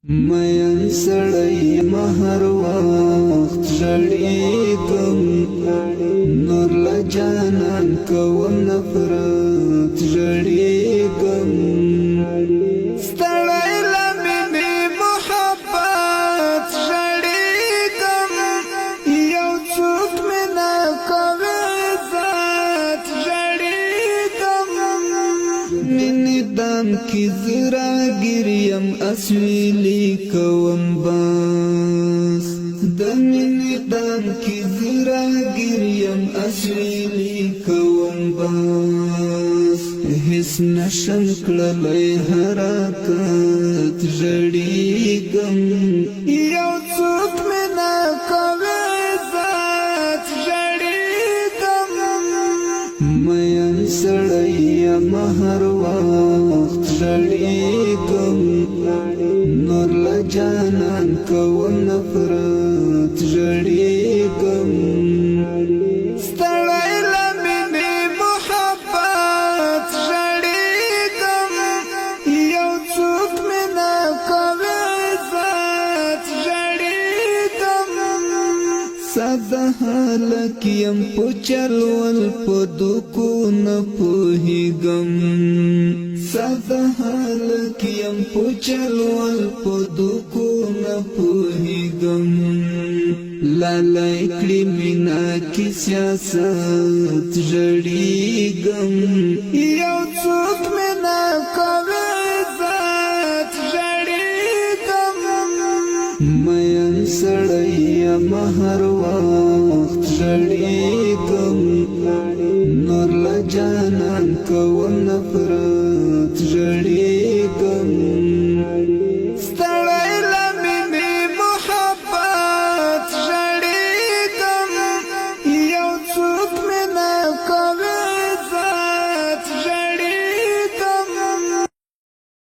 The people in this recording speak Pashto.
مین سړی مهر وخت ژړېږم نور له جانان کوم نفرت ژړېږم ستړی له مینې محبت ژړېږم یو څوک مې نه کوي عزت ژړېږم مینې دام کې زه راګیر یم اسویلی کوم باس د مینې دام کې زه راګیر یم اسویلی کوم باس هیڅ نشم کړلی حرکت ژړېږم یو څوک مې نه کوي عزت ژړېږم مین سړی یم هر وخت ژړېږم نور له جانان کوم نفرت ژړېږم ستړی له مینې محبت ژړېږم یو څوک مې نه کوي عزت ژړېږم ساده هلک یم په چل ول په دوکو نه پوهېږم ساده هلک یم په چل ول په دوکو نه پوهېږم لالی کړي مینا کې سیاست ژړېږم یو څوک مې نه کوي عزت ژړېږم مین سړی یم هر وخت ژړېږم نور له جانان کوم نفرت ژړېږم